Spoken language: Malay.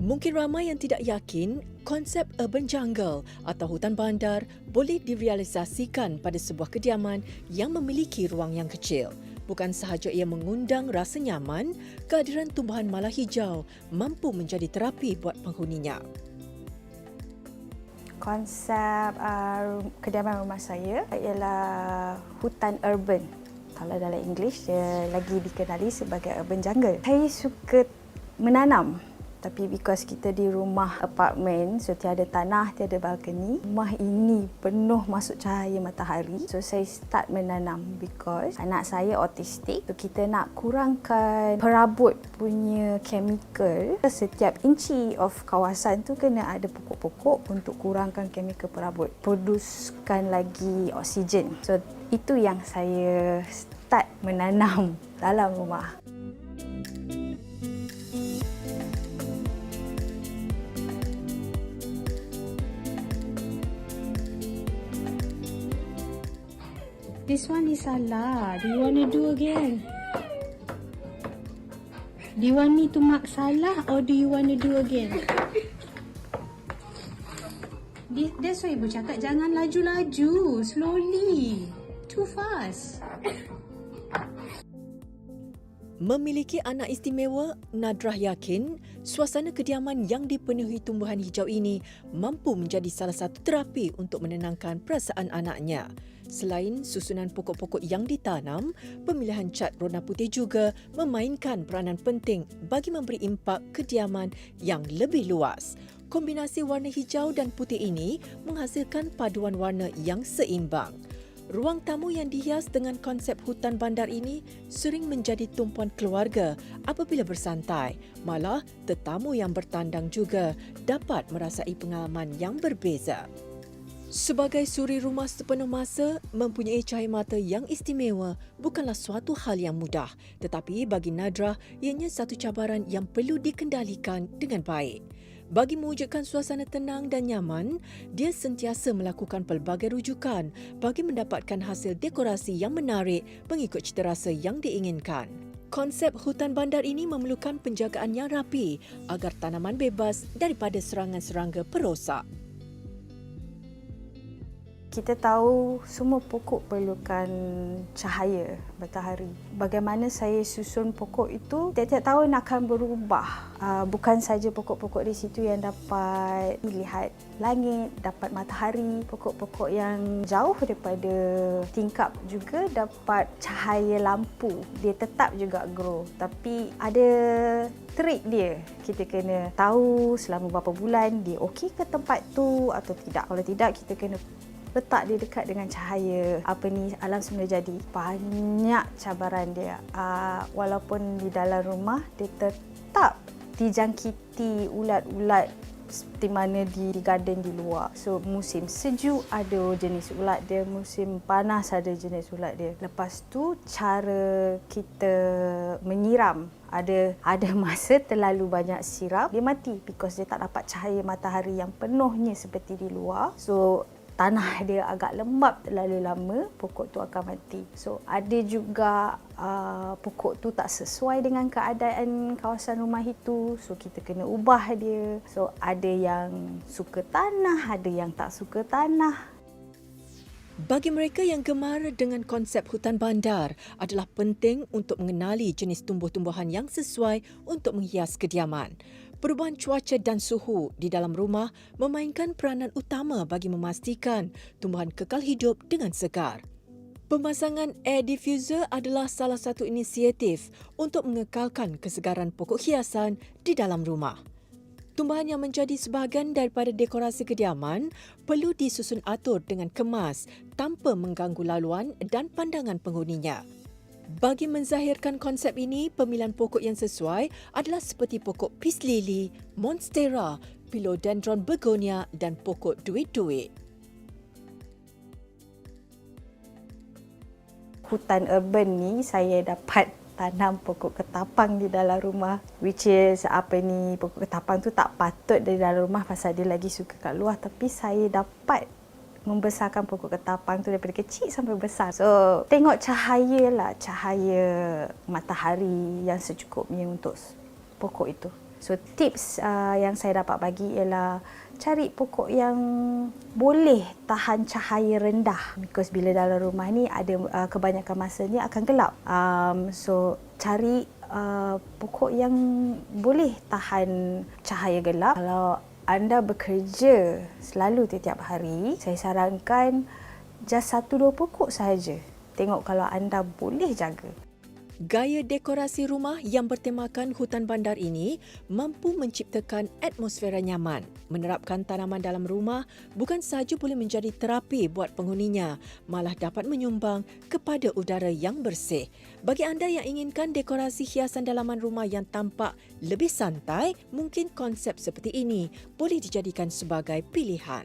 Mungkin ramai yang tidak yakin konsep urban jungle atau hutan bandar boleh direalisasikan pada sebuah kediaman yang memiliki ruang yang kecil. Bukan sahaja ia mengundang rasa nyaman, kehadiran tumbuhan mala hijau mampu menjadi terapi buat penghuninya. Konsep kediaman rumah saya ialah hutan urban. Kalau dalam English, dia lagi dikenali sebagai urban jungle. Saya suka menanam. Tapi because kita di rumah apartmen, so tiada tanah, tiada balkoni, rumah ini penuh masuk cahaya matahari. So saya start menanam because anak saya autistik. So kita nak kurangkan perabot punya chemical. Setiap inci of kawasan tu kena ada pokok-pokok untuk kurangkan chemical perabot. Produskan lagi oksigen. So itu yang saya start menanam dalam rumah. This one is salah. Do you want to do again? Do you want me to mark salah or do you want to do again? That's why Ibu cakap jangan laju-laju. Slowly. Too fast. Memiliki anak istimewa, Nadrah yakin suasana kediaman yang dipenuhi tumbuhan hijau ini mampu menjadi salah satu terapi untuk menenangkan perasaan anaknya. Selain susunan pokok-pokok yang ditanam, pemilihan cat warna putih juga memainkan peranan penting bagi memberi impak kediaman yang lebih luas. Kombinasi warna hijau dan putih ini menghasilkan paduan warna yang seimbang. Ruang tamu yang dihias dengan konsep hutan bandar ini sering menjadi tumpuan keluarga apabila bersantai. Malah, tetamu yang bertandang juga dapat merasai pengalaman yang berbeza. Sebagai suri rumah sepenuh masa, mempunyai cahaya mata yang istimewa bukanlah suatu hal yang mudah. Tetapi bagi Nadrah, ianya satu cabaran yang perlu dikendalikan dengan baik. Bagi mewujudkan suasana tenang dan nyaman, dia sentiasa melakukan pelbagai rujukan bagi mendapatkan hasil dekorasi yang menarik mengikut citarasa yang diinginkan. Konsep hutan bandar ini memerlukan penjagaan yang rapi agar tanaman bebas daripada serangan-serangga perosak. Kita tahu semua pokok perlukan cahaya matahari. Bagaimana saya susun pokok itu, tiap-tiap tahun akan berubah. Bukan saja pokok-pokok di situ yang dapat melihat langit, dapat matahari. Pokok-pokok yang jauh daripada tingkap juga dapat cahaya lampu. Dia tetap juga grow. Tapi ada trik dia. Kita kena tahu selama berapa bulan dia okey ke tempat tu atau tidak. Kalau tidak, kita kena letak dia dekat dengan cahaya alam semula jadi. Banyak cabaran dia. Walaupun di dalam rumah, dia tetap dijangkiti ulat-ulat seperti mana di garden di luar. So musim sejuk ada jenis ulat dia, musim panas ada jenis ulat dia. Lepas tu cara kita menyiram, ada masa terlalu banyak siram, dia mati because dia tak dapat cahaya matahari yang penuhnya seperti di luar. So tanah dia agak lembap terlalu lama, pokok tu akan mati. So ada juga pokok tu tak sesuai dengan keadaan kawasan rumah itu, so kita kena ubah dia. So ada yang suka tanah, ada yang tak suka tanah. Bagi mereka yang gemar dengan konsep hutan bandar, adalah penting untuk mengenali jenis tumbuh-tumbuhan yang sesuai untuk menghias kediaman. Perubahan cuaca dan suhu di dalam rumah memainkan peranan utama bagi memastikan tumbuhan kekal hidup dengan segar. Pemasangan air diffuser adalah salah satu inisiatif untuk mengekalkan kesegaran pokok hiasan di dalam rumah. Tumbuhan yang menjadi sebahagian daripada dekorasi kediaman perlu disusun atur dengan kemas tanpa mengganggu laluan dan pandangan penghuninya. Bagi menzahirkan konsep ini, pemilihan pokok yang sesuai adalah seperti pokok peace lily, monstera, philodendron begonia dan pokok duit-duit. Hutan urban ni saya dapat tanam pokok ketapang di dalam rumah, which is pokok ketapang tu tak patut di dalam rumah pasal dia lagi suka kat luar, tapi saya dapat membesarkan pokok ketapang tu daripada kecil sampai besar. So, tengok cahaya matahari yang secukupnya untuk pokok itu. So tips yang saya dapat bagi ialah cari pokok yang boleh tahan cahaya rendah, because bila dalam rumah ni ada kebanyakan masanya akan gelap. So cari pokok yang boleh tahan cahaya gelap. Kalau anda bekerja selalu setiap hari, saya sarankan just 1-2 pokok sahaja. Tengok kalau anda boleh jaga. Gaya dekorasi rumah yang bertemakan hutan bandar ini mampu menciptakan atmosfera nyaman. Menerapkan tanaman dalam rumah bukan sahaja boleh menjadi terapi buat penghuninya, malah dapat menyumbang kepada udara yang bersih. Bagi anda yang inginkan dekorasi hiasan dalaman rumah yang tampak lebih santai, mungkin konsep seperti ini boleh dijadikan sebagai pilihan.